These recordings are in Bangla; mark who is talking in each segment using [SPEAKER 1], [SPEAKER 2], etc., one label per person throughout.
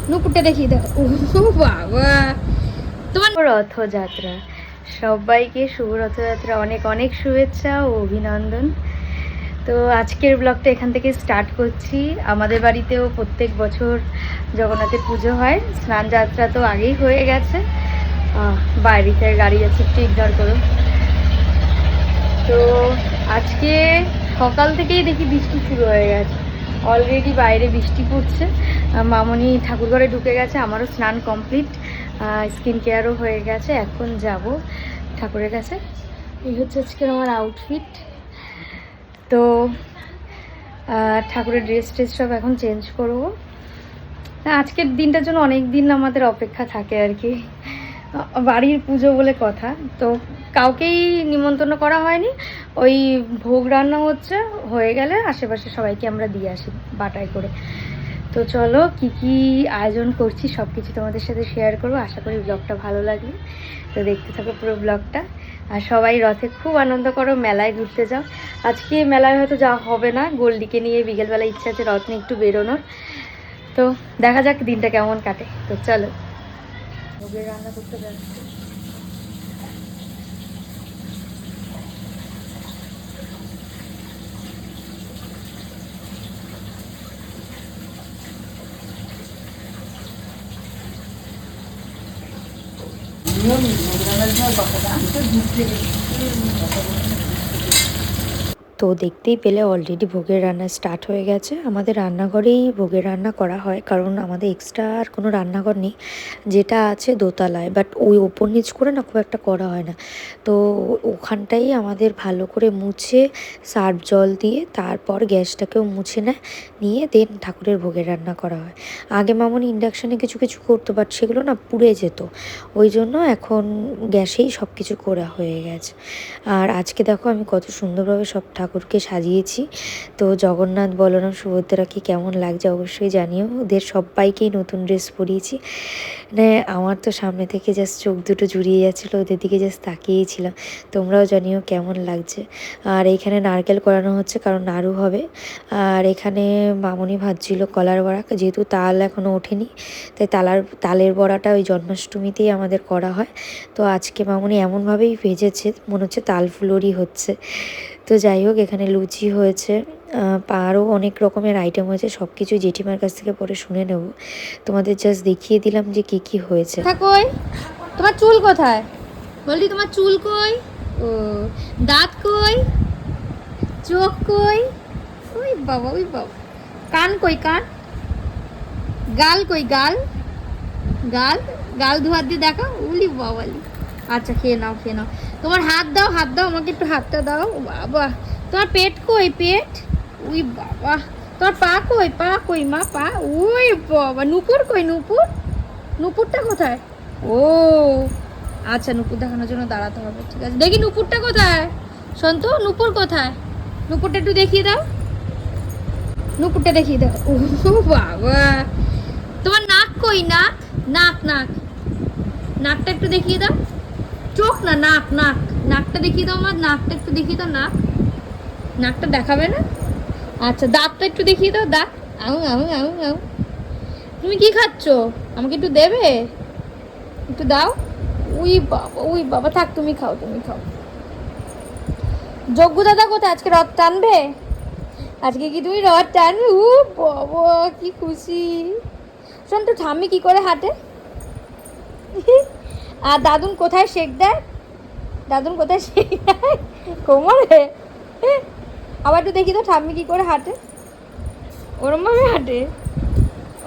[SPEAKER 1] নুপুরটা দেখিয়ে দাও। ও বাবা, তোমার রথযাত্রা, সবাইকে শুভ রথযাত্রা, অনেক অনেক শুভেচ্ছা ও অভিনন্দন। তো আজকের ব্লগটা এখান থেকে স্টার্ট করছি। আমাদের বাড়িতেও প্রত্যেক বছর জগন্নাথের পুজো হয়। স্নান যাত্রা তো আগেই হয়ে গেছে। বাইরে থেকে গাড়ি যাচ্ছে, একটু ইগনোর করো। তো আজকে সকাল থেকেই দেখি বৃষ্টি শুরু হয়ে গেছে, অলরেডি বাইরে বৃষ্টি পড়ছে। মামনি ঠাকুরঘরে ঢুকে গেছে, আমারও স্নান কমপ্লিট, স্কিন কেয়ারও হয়ে গেছে। এখন যাব ঠাকুরের কাছে। এই হচ্ছে আজকের আমার আউটফিট। তো ঠাকুরের ড্রেস ট্রেস সব এখন চেঞ্জ করবো। আজকের দিনটার জন্য অনেক দিন আমাদের অপেক্ষা থাকে আর কি, বাড়ির পুজো বলে কথা। তো কাউকেই নিমন্ত্রণ করা হয়নি, ওই ভোগ রান্না হচ্ছে, হয়ে গেলে আশেপাশে সবাইকে আমরা দিয়ে আসি বাটাই করে। তো চলো কি কি আয়োজন করছি সব কিছু তোমাদের সাথে শেয়ার করবো। আশা করি ব্লগটা ভালো লাগবে, তো দেখতে থাকো পুরো ব্লগটা। আর সবাই রথে খুব আনন্দ করো, মেলায় ঘুরতে যাও। আজকে মেলায় হয়তো যাওয়া হবে না, গোল্ডিকে নিয়ে বিকেলবেলা ইচ্ছা আছে রথ নিয়ে একটু বেরোনোর। তো দেখা যাক দিনটা কেমন কাটে। তো চলো ভোগের রান্না করতে যাচ্ছি। তো দেখতেই পেলে অলরেডি ভোগের রান্না স্টার্ট হয়ে গেছে। আমাদের রান্নাঘরেই ভোগের রান্না করা হয়, কারণ আমাদের এক্সট্রা আর কোনো রান্নাঘর নেই, যেটা আছে দোতলায়, বাট ওই ওপর নিচ করে না খুব একটা করা হয় না। তো ওখানটাই আমাদের ভালো করে মুছে সার্ফ জল দিয়ে তারপর গ্যাসটাকেও মুছে নিয়ে দেন ঠাকুরের ভোগের রান্না করা হয়। আগে মামনি ইন্ডাকশানে কিছু কিছু করতো, বাট সেগুলো না পুড়ে যেত, ওই জন্য এখন গ্যাসেই সব কিছু করা হয়ে গেছে। আর আজকে দেখো আমি কত সুন্দরভাবে সব ঠাকুরকে সাজিয়েছি। তো জগন্নাথ, বলরাম, সুভদ্রাকে কেমন লাগছে অবশ্যই জানিও। ওদের সবাইকেই নতুন ড্রেস পরিয়েছি। মানে আমার তো সামনে থেকে জাস্ট চোখ দুটো জুড়িয়ে যাচ্ছিলো, ওদের দিকে জাস্ট তাকিয়েছিলাম। তোমরাও জানিও কেমন লাগছে। আর এইখানে নারকেল করানো হচ্ছে, কারণ নাড়ু হবে। আর এখানে মামনি ভাজছিল কলার বড়া, যেহেতু তাল এখনও ওঠেনি, তাই তালের বড়াটা ওই জন্মাষ্টমীতেই আমাদের করা হয়। তো আজকে মামনি এমনভাবেই ভেজেছে মনে হচ্ছে তাল ফুলুরি হচ্ছে। তো যাই হোক, এখানে লুচি হয়েছে, আরও অনেক রকমের আইটেম হয়েছে। সব কিছু জেঠিমার কাছ থেকে পরে শুনে নেব। তোমাদের জাস্ট দেখিয়ে দিলাম যে কি কি হয়েছে। কই তোমার চুল কোথায় বললি, তোমার চুল কই? ও, দাঁত কই? চোখ কই? ওই বাবা, ওই বাবা। কান কই? কান? গাল কই? গাল? গাল গাল দু হাত দিয়ে দেখা, উলি বাবালি। আচ্ছা, খেয়ে নাও, খেয়ে নাও। তোমার হাত দাও, হাত দাও আমাকে, একটু হাতটা দাও। বাবা, তোমার পেট কই? পেট? উই বাবা। তোমার পা কই? পা কই মা? পা? ওই বাবা। নুপুর কই? নুপুর? নুপুরটা কোথায়? ও আচ্ছা, নুপুর দেখানোর জন্য দাঁড়াতে হবে, ঠিক আছে। দেখি নুপুরটা কোথায়। সন্তু, নুপুর কোথায়? নুপুরটা একটু দেখিয়ে দাও, নুপুরটা দেখিয়ে দাও। ও বাবা, তোমার নাক কই? নাক? নাক নাক নাকটা একটু দেখিয়ে দাও। চোখ না, নাক নাক নাকটা দেখিয়ে দাও আমার, নাকটা একটু দেখিয়ে দাও। নাকটা দেখাবে না? আচ্ছা, দাঁতটা একটু দেখিয়ে দাও। দাঁত? আউ আউ আউ আউ। তুমি কি খাচ্ছ? আমাকে একটু দেবে? একটু দাও। উই বাবা, উই বাবা। থাক, তুমি খাও, তুমি খাও। যজ্ঞ দাদা কোথায়? আজকে রথ টানবে? আজকে কি তুমি রথ টানবে? ও বাবা, কি খুশি। শোন তো, ঠাম্মি কি করে হাঁটে? আর দাদুন কোথায় শেক দেয়? দাদুন কোথায় শেক দেয়? কোমরে? আবার একটু দেখি তো ঠাম্মি কি করে হাঁটে। ওরম ভাবে হাঁটে?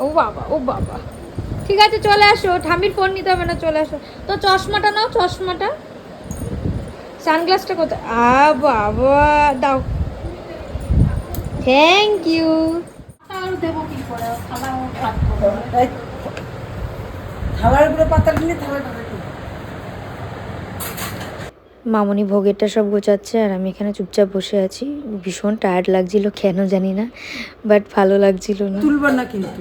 [SPEAKER 1] ও বাবা, ও বাবা। ঠিক আছে, চলে আসো, ঠাম্মির ফোন নিতে হবে না, চলে আসো। তো চশমাটা নাও, চশমাটা। সানগ্লাসটা কোথায়? বাবা, দাও। Thank you. খাবারগুলো পাতা নিয়ে মামনি ভোগেরটা সব গোছাচ্ছে, আর আমি এখানে চুপচাপ বসে আছি। ভীষণ টায়ার্ড লাগছিল, কেন জানি না, বাট ভালো লাগছিল না।
[SPEAKER 2] তুলবো না কিন্তু।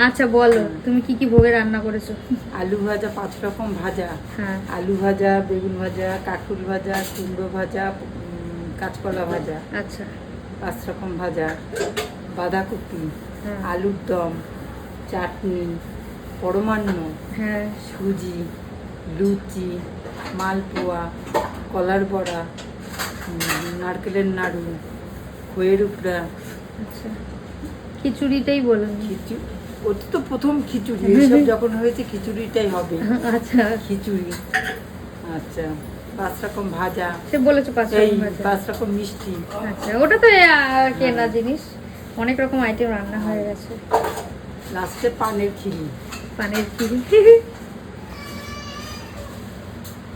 [SPEAKER 1] আচ্ছা বলো, তুমি কি কি ভোগে রান্না করেছো?
[SPEAKER 2] আলু ভাজা, 5 রকম ভাজা।
[SPEAKER 1] হ্যাঁ।
[SPEAKER 2] আলু ভাজা, বেগুন ভাজা, কাঁকুল ভাজা, কুমড়ো ভাজা, কাঁচকলা ভাজা।
[SPEAKER 1] আচ্ছা।
[SPEAKER 2] 5 রকম ভাজা, বাঁধাকপি,
[SPEAKER 1] হ্যাঁ।
[SPEAKER 2] আলুর দম, চাটনি, পরমান্ন,
[SPEAKER 1] হ্যাঁ
[SPEAKER 2] সুজি, লুচি, মালপোয়া, কলার বড়া, নারকেলের নাড়ু, খইয়ের উপড়া।
[SPEAKER 1] আচ্ছা, খিচুড়িটাই বলুন।
[SPEAKER 2] খিচুড়ি, ওটা তো প্রথম খিচুড়ি, এসব যখন হয়েছে খিচুড়িটাই হবে।
[SPEAKER 1] আচ্ছা,
[SPEAKER 2] খিচুড়ি, আচ্ছা, 5 রকম ভাজা,
[SPEAKER 1] সে বলেছো 5
[SPEAKER 2] এই
[SPEAKER 1] রকম ভাজা।
[SPEAKER 2] 5 রকম মিষ্টি,
[SPEAKER 1] আচ্ছা, ওটা তো কেনা জিনিস, অনেক রকম আইটেম রান্না হয়ে গেছে।
[SPEAKER 2] লাস্টে পানের খিরি।
[SPEAKER 1] পানের খিরি,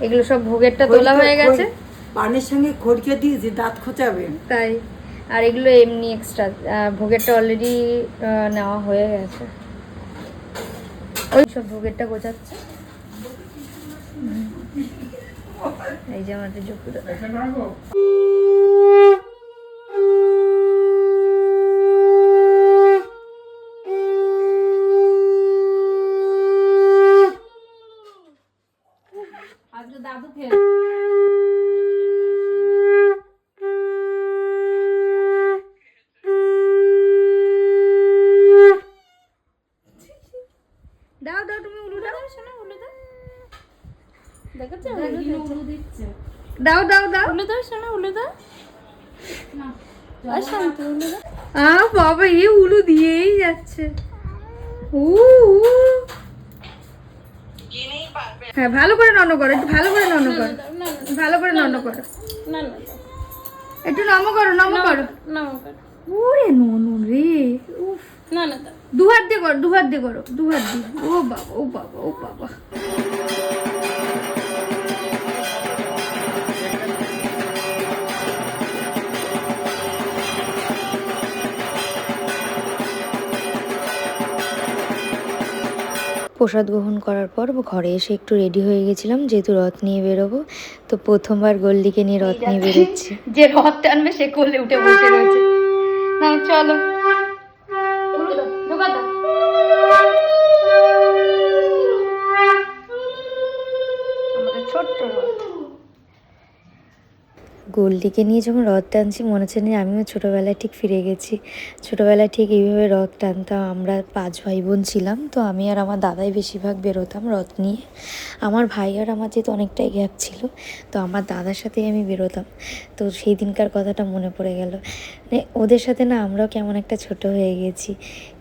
[SPEAKER 1] এগুলো সব ভোগেরটা তোলা হয়ে গেছে।
[SPEAKER 2] পানের সঙ্গে খড়কা দিয়েছি, দাঁত খোঁচাবে।
[SPEAKER 1] তাই, আর এগুলো এমনি এক্সট্রা, ভোগেরটা অলরেডি নেওয়া হয়ে গেছে। ওই সব ভোগেরটা গোছাচ্ছে। এই যে আমাদের জপুদা। আজকে দাদু খেয়ে দাও দাও, তুমি উলু দাও, শোনা উলু দাও। দেখেছো উলু দিচ্ছে। দাও দাও দাও, উলু দাও শোনা, উলু দাও। আর শান্ত উলু দাও। বাবা, এই উলু দিয়েই যাচ্ছে। হ্যাঁ, ভালো করে নন করো, একটু ভালো করে নন করো, ভালো করে নন করো, একটু নম করো, নম করো। ওরে ননু রে, উফ, না না, দু হাত দিয়ে করো, দু হাত দিয়ে করো, দু হাত দিয়ে। ও বাবা, ও বাবা, ও বাবা। প্রসাদ গ্রহণ করার পর ঘরে এসে একটু রেডি হয়ে গেছিলাম, যেহেতু রথ নিয়ে বেরোবো। তো প্রথমবার গোল্ডিকে নিয়ে রথ নিয়ে বেরোচ্ছি। যে রথ টানবে সে কোলে উঠে বসে রয়েছে। না চলো, আমাদের ছোট্ট রথ। গোল্ডিকে নিয়ে যখন রথ টানছি মনে হচ্ছে না আমিও ছোটোবেলায় ঠিক ফিরে গেছি। ছোটোবেলায় ঠিক এইভাবে রথ টানতাম। আমরা 5 ভাই বোন ছিলাম, তো আমি আর আমার দাদাই বেশিরভাগ বেরোতাম রথ নিয়ে। আমার ভাই আর আমার যেহেতু অনেকটাই গ্যাপ ছিল, তো আমার দাদার সাথেই আমি বেরোতাম। তো সেই দিনকার কথাটা মনে পড়ে গেল। মানে ওদের সাথে না আমরাও কেমন একটা ছোট হয়ে গেছি,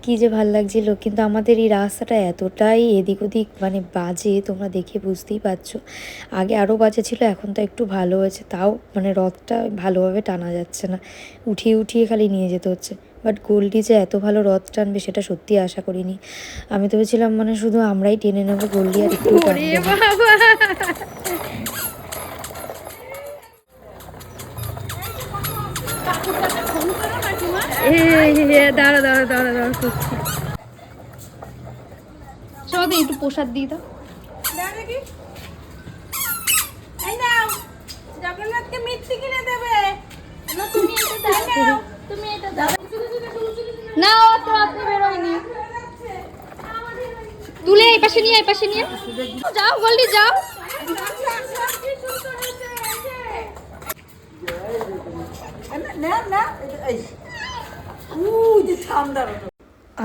[SPEAKER 1] কী যে ভাল লাগছিল। কিন্তু আমাদের এই রাস্তাটা এতটাই এদিক ওদিক মানে বাজে, তোমরা দেখে বুঝতেই পারছো। আগে আরও বাজে ছিল, এখন তো একটু ভালো হয়েছে, তাও মানে রথটা ভালোভাবে টানা যাচ্ছে না, উঠিয়ে উঠিয়ে খালি নিয়ে যেতে হচ্ছে। বাট গোল্ডি যে এত ভালো রথ টানবে সেটা সত্যি আশা করিনি। আমি তো ভেবেছিলাম মানে শুধু আমরাই টেনে নেবো, গোল্ডি আর একটু টানবে না। দাঁড়া দাঁড়া দাঁড়া দাঁড়া করছি, সবাই একটু প্রসাদ দিয়ে দাও।
[SPEAKER 3] জগন্নাথকে মিষ্টি কিনে দেবে না, তুমি এটা দাও, তুমি এটা দাও
[SPEAKER 1] না, ও তো আপনি বেরোয়নি, তুলে এই পাশে নিয়ে, এই পাশে নিয়ে যাও, গোল্ডি যাও।
[SPEAKER 2] না না, এই যে ঠান্ডা।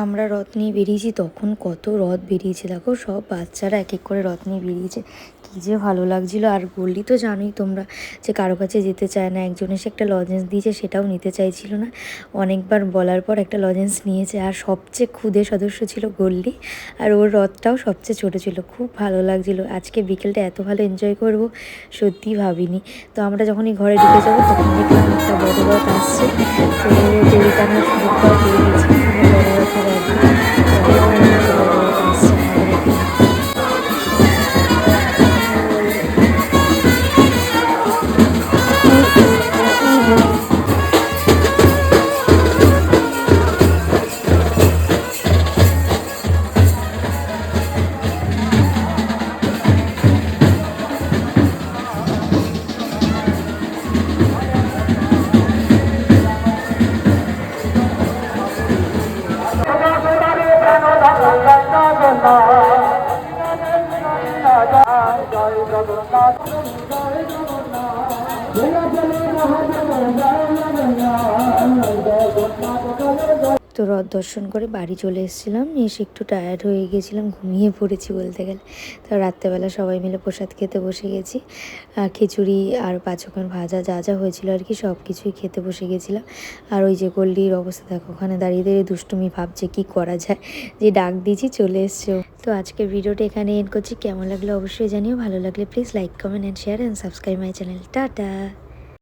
[SPEAKER 1] আমরা রথ নিয়ে বেরিয়েছি, তখন কত রথ বেরিয়েছে দেখো, সব বাচ্চারা এক এক করে রথ নিয়ে বেরিয়েছে। কী যে ভালো লাগছিল। আর গোল্ডি তো জানোই তোমরা যে কারো কাছে যেতে চায় না, একজন এসে একটা লজেন্স দিয়েছে সেটাও নিতে চাইছিল না, অনেকবার বলার পর একটা লজেন্স নিয়েছে। আর সবচেয়ে ক্ষুদে সদস্য ছিল গোল্ডি, আর ওর রথটাও সবচেয়ে ছোটো ছিল। খুব ভালো লাগছিল। আজকে বিকেলটা এত ভালো এনজয় করব সত্যিই ভাবিনি। তো আমরা যখনই ঘরে ঢুকে যাবো তখন দেখলাম একটা বড় রথ আসছে, তো দড়ি টানার সুযোগটাও পেয়ে গেছি। বড় রথের আসছে আমাদের এখানে। তো রথ দর্শন করে বাড়ি চলে এসেছিলাম, এসে একটু টায়ার্ড হয়ে গেছিলাম, ঘুমিয়ে পড়েছি বলতে গেলে। তো রাত্রেবেলা সবাই মিলে প্রসাদ খেতে বসে গেছি। খিচুড়ি আর 5 রকমের ভাজা যা যা হয়েছিল আর কি সব কিছুই খেতে বসে গেছিলাম। আর ওই যে গোল্ডির অবস্থা দেখো, ওখানে দাঁড়িয়ে দাঁড়িয়ে দুষ্টুমি ভাবছে কি করা যায়, যে ডাক দিয়েছি চলে এসছে ও। তো আজকের ভিডিওটা এখানে এন্ড করছি। কেমন লাগলো অবশ্যই জানিও, ভালো লাগলে please like comment and share and subscribe my channel. Tata.